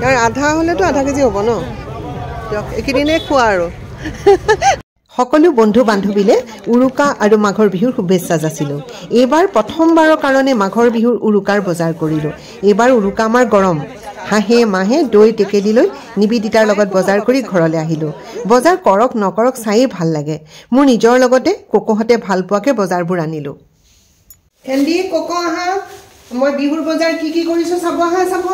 ইয়াৰ আধা হ'লেতো আধা কেজি হ'ব ন দিয়ক এইকেইদিনে খোৱা আৰু সকলো বন্ধু বান্ধৱীলে উৰুকা আৰু মাঘৰ বিহুৰ শুভেচ্ছা যাচিলোঁ এইবাৰ প্ৰথমবাৰৰ কাৰণে মাঘৰ বিহুৰ উৰুকাৰ বজাৰ কৰিলোঁ এইবাৰ উৰুকা আমাৰ গৰম হাঁহে মাহে দৈ টেকেলি লৈ নিবেদিতাৰ লগত বজাৰ কৰি ঘৰলৈ আহিলোঁ বজাৰ কৰক নকৰক চায়েই ভাল লাগে মোৰ নিজৰ লগতে কোকোহঁতে ভাল পোৱাকৈ বজাৰবোৰ আনিলোঁ হেন্দি কোকো আহা মই বিহুৰ বজাৰ কি কৰিছোঁ চাব আহা চব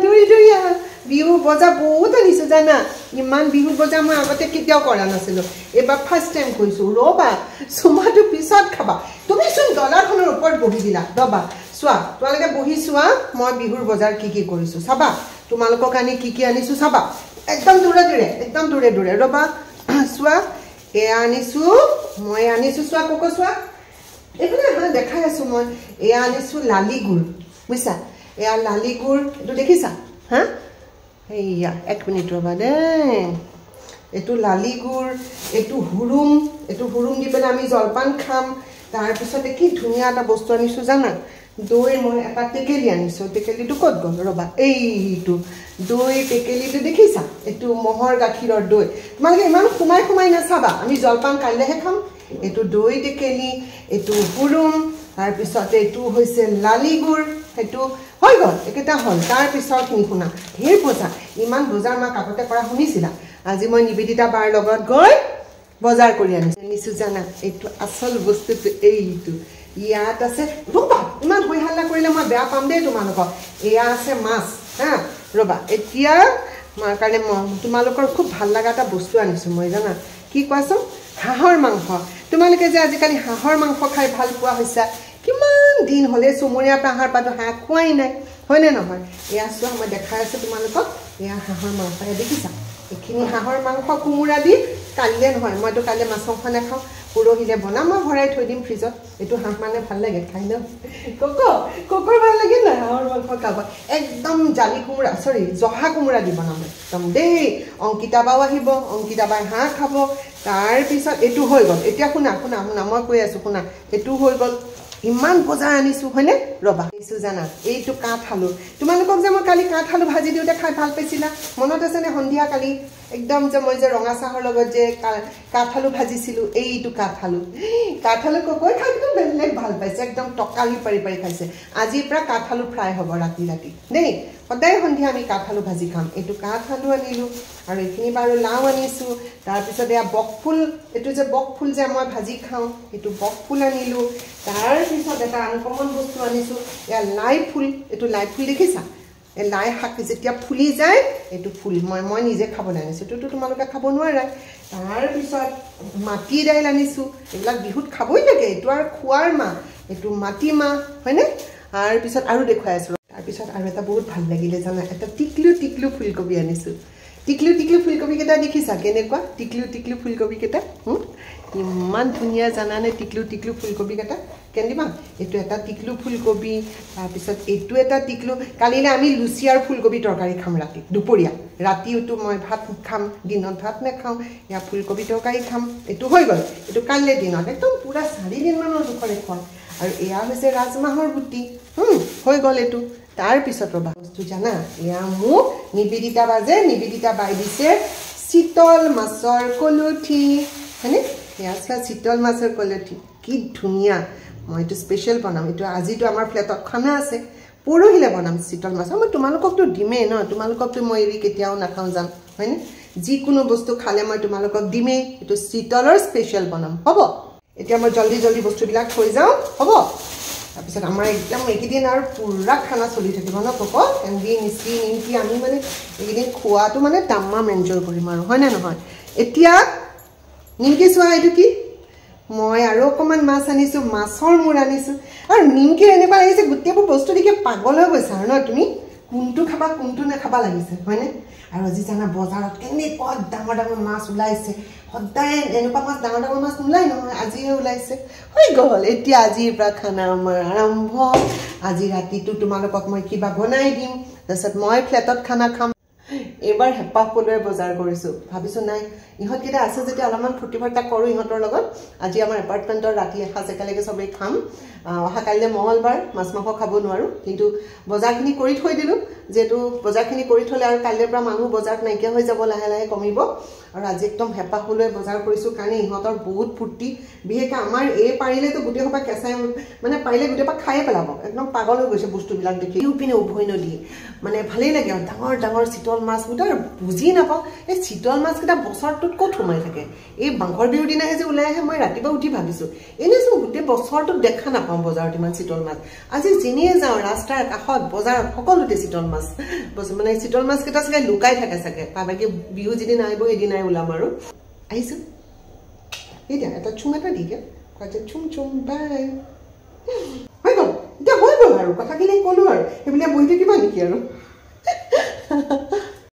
দৌৰি আহা বিহু বজাৰ বহুত আনিছোঁ জানা ইমান বিহু বজাৰ মই আগতে কেতিয়াও কৰা নাছিলোঁ এইবাৰ ফাৰ্ষ্ট টাইম কৰিছোঁ ৰ'বা চুমাটো পিছত খাবা তুমিচোন ডলাৰখনৰ ওপৰত বহি দিলা ৰ'বা চোৱা তোমালোকে বহি চোৱা মই বিহুৰ বজাৰ কি কৰিছোঁ চাবা তোমালোকৰ কাৰণে কি আনিছোঁ চাবা একদম দূৰে ৰ'বা চোৱা এয়া আনিছোঁ মই আনিছোঁ চোৱা কোকো চোৱা এইফালে দেখাই আছোঁ মই এয়া আনিছোঁ লালি গুড় বুজিছা এয়া লালি গুড় এইটো দেখিছা হা এইয়া এক মিনিট ৰ'বা দেই এইটো লালি গুড় এইটো হুৰুম দি পেলাই আমি জলপান খাম তাৰপিছতে কি ধুনীয়া এটা বস্তু আনিছোঁ জানা দৈ মই এটা টেকেলি আনিছোঁ টেকেলিটো ক'ত গ'ল ৰ'বা এইটো দৈ টেকেলিটো দেখিছা এইটো মহৰ গাখীৰৰ দৈ তোমালোকে ইমান সোমাই নাচাবা আমি জলপান কাইলৈহে খাম এইটো দৈ টেকেলি এইটো হুৰুম তাৰপিছতে এইটো হৈছে লালি গুড় সেইটো হৈ গ'ল একেটা হ'ল তাৰপিছৰখিনি শুনা ঢেৰ বজাৰ ইমান বজাৰ মাক আগতে কৰা শুনিছিলা আজি মই নিবেদিতা বাৰ লগত গৈ বজাৰ কৰি আনিছোঁ জানা এইটো আচল বস্তুটো এইটো ইয়াত আছে ৰ'বা ইমান হৈ হাল্লা কৰিলে মই বেয়া পাম দেই তোমালোকক এয়া আছে মাছ হা ৰ'বা এতিয়া মাৰ কাৰণে তোমালোকৰ খুব ভাল লগা এটা বস্তু আনিছোঁ মই জানা কি কোৱাচোন হাঁহৰ মাংস তোমালোকে যে আজিকালি হাঁহৰ মাংস খাই ভাল পোৱা হৈছা কিমান দিন হ'লে চুমৰীয়া পাহাৰ পাতো হাঁহ খোৱাই নাই হয়নে নহয় এয়া চোৱা মই দেখাই আছোঁ তোমালোকক এয়া হাঁহৰ মাংস দেখিছা এইখিনি হাঁহৰ মাংস কোমোৰা দি কালিলৈ নহয় মইতো কাইলৈ মাছ মাংস নাখাওঁ পৰহিলৈ বনাম মই ভৰাই থৈ দিম ফ্ৰিজত এইটো হাঁহ মানে ভাল লাগে খাই ন কোকৰ ভাল লাগে নাই হাঁহৰ মাংস খাব একদম জালি কোমোৰা জহা কোমোৰা দি বনাম একদম দেই অংকিতা বাও আহিব অংকিতা বাই হাঁহ খাব তাৰপিছত এইটো হৈ গ'ল এতিয়া শুনা মই কৈ আছোঁ শুনা এইটো হৈ গ'ল ইমান বজাৰ আনিছোঁ হয়নে ৰ'বা আনিছোঁ জানা এইটো কাঠআলু তোমালোকক যে মই কালি কাঠআলু ভাজি দিওঁতে খাই ভাল পাইছিলা মনত আছেনে সন্ধিয়া কালি একদম যে মই যে ৰঙা চাহৰ লগত যে কাঠআলু ভাজিছিলোঁ এইটো কাঠআলু কোকৈ খাই একদম বেলেগ ভাল পাইছে একদম টকালি পাৰি খাইছে আজিৰ পৰা কাঠআলু ফ্ৰাই হ'ব ৰাতি দেই সদায় সন্ধিয়া আমি কাঠআলু ভাজি খাম এইটো কাঠআলু আনিলোঁ আৰু এইখিনি বাৰু লাও আনিছোঁ তাৰপিছত এয়া বকফুল এইটো যে বকফুল যে মই ভাজি খাওঁ এইটো বকফুল আনিলোঁ তাৰপিছত এটা আনকমন বস্তু আনিছোঁ এয়া লাই ফুল এইটো লাই ফুল দেখিছা এই লাই শাক যেতিয়া ফুলি যায় এইটো ফুল মই নিজে খাবলৈ আনিছোঁ এইটোতো তোমালোকে খাব নোৱাৰা তাৰপিছত মাটি দাইল আনিছোঁ এইবিলাক বিহুত খাবই লাগে এইটো আৰু খোৱাৰ মাহ এইটো মাটিমাহ হয়নে তাৰপিছত আৰু দেখুৱাই আছোঁ তাৰপিছত আৰু এটা বহুত ভাল লাগিলে জানা এটা টিকলু ফুলকবি আনিছোঁ টিকলু ফুলকবিকেইটা দেখিছা কেনেকুৱা টিকলু ফুলকবিকেইটা ইমান ধুনীয়া জানানে টিকলু ফুলকবিকেইটা কেনেবা এইটো এটা টিকলু ফুলকবি তাৰপিছত এইটো এটা টিকলু কালিলৈ আমি লুচি আৰু ফুলকবি তৰকাৰী খাম দুপৰীয়া ৰাতিওতো মই ভাত খাম দিনত ভাত নাখাওঁ এয়া ফুলকবি তৰকাৰী খাম এইটো হৈ গ'ল এইটো কাইলৈ দিনত একদম পূৰা 4 দিনমানৰ জোখৰে খোৱা আৰু এয়া হৈছে ৰাজমাহৰ গুটি হৈ গ'ল এইটো তাৰপিছত ৰ'বা বস্তু জানা এয়া মোক নিবেদিতা বাই দিছে চিতল মাছৰ কলঠি হয়নে এয়া চোৱা চিতল মাছৰ কলঠি কি ধুনীয়া মই এইটো স্পেচিয়েল বনাম এইটো আজিতো আমাৰ ফ্লেটত খানা আছে পৰহিলৈ বনাম চিতল মাছ মই তোমালোককতো দিমেই ন তোমালোককতো মই এৰি কেতিয়াও নাখাওঁ যাম হয়নে যিকোনো বস্তু খালে মই তোমালোকক দিমেই এইটো চিতলৰ স্পেচিয়েল বনাম হ'ব এতিয়া মই জলদি বস্তুবিলাক থৈ যাওঁ হ'ব তাৰপিছত আমাৰ একদম এইকেইদিন আৰু পুৰা খানা চলি থাকিব ন কোকো এন্দি নিমকি আমি মানে এইকেইদিন খোৱাটো মানে তামাম এনজয় কৰিম আৰু হয়নে নহয় এতিয়া নিমকি চোৱা এইটো কি মই আৰু অকণমান মাছ আনিছোঁ মাছৰ মূৰ আনিছোঁ আৰু নিমকিৰ এনেকুৱা লাগিছে গোটেইবোৰ বস্তু দেখি পাগল হৈ গৈছা আৰু ন তুমি কোনটো খাবা কোনটো নাখাবা লাগিছে হয়নে আৰু আজি জানা বজাৰত কেনেকুৱা ডাঙৰ মাছ ওলাইছে সদায় এনেকুৱা মাছ ডাঙৰ মাছ নোলাই নহয় আজিহে ওলাইছে হৈ গ'ল এতিয়া আজিৰ পৰা খানা আমাৰ আৰম্ভ আজি ৰাতিটো তোমালোকক মই কিবা বনাই দিম তাৰপিছত মই ফ্লেটত খানা খাম এবাৰ হেঁপাহ পলুৱাই বজাৰ কৰিছোঁ ভাবিছোঁ নাই ইহঁতকেইটা আছে যেতিয়া অলপমান ফূৰ্তি ফাৰ্তা কৰোঁ ইহঁতৰ লগত আজি আমাৰ এপাৰ্টমেণ্টৰ ৰাতি এসাঁজ একেলগে চবেই খাম অহা কাইলৈ মঙলবাৰ মাছ মাংস খাব নোৱাৰোঁ কিন্তু বজাৰখিনি কৰি থৈ দিলোঁ যেহেতু বজাৰখিনি কৰি থ'লে আৰু কাইলৈৰ পৰা মানুহ বজাৰত নাইকিয়া হৈ যাব লাহে লাহে কমিব আৰু আজি একদম হেঁপাহ পলুৱাই বজাৰ কৰিছোঁ কাৰণে ইহঁতৰ বহুত ফূৰ্তি বিশেষকৈ আমাৰ এই পাৰিলেতো গোটেই সোপা কেঁচাই মানে পাৰিলে গোটেই পৰা খায়ে পেলাব একদম পাগল হৈ গৈছে বস্তুবিলাক দেখি ইউপিনে উভৈ নদী মানে ভালেই লাগে আৰু ডাঙৰ ডাঙৰ চিতল মাছকেইটা আৰু বুজি নাপাওঁ এই চিতল মাছকেইটা বছৰটোত ক'ত সোমাই থাকে এই মাঘৰ বিহুৰ দিনাহে যে ওলাই আহে মই ৰাতিপুৱা উঠি ভাবিছোঁ এনেইচোন গোটেই বছৰটোত দেখা নাপাওঁ বজাৰত ইমান চিতল মাছ আজি যেনিয়ে যাওঁ ৰাস্তাৰ কাষত বজাৰত সকলোতে চিতল মাছ মানে চিতল মাছকেইটা চাগে লুকাই থাকে চাগে বাবাকে বিহু যিদিন আহিব সেইদিনাই ওলাম আৰু আহিছোঁ এতিয়া এটা চুম এটা দিকে চুম চুম বাই হৈ গ'ল এতিয়া হৈ গ'ল আৰু কথাখিনি ক'লোঁ আৰু সেইবিলাক বহি থাকিবা নেকি আৰু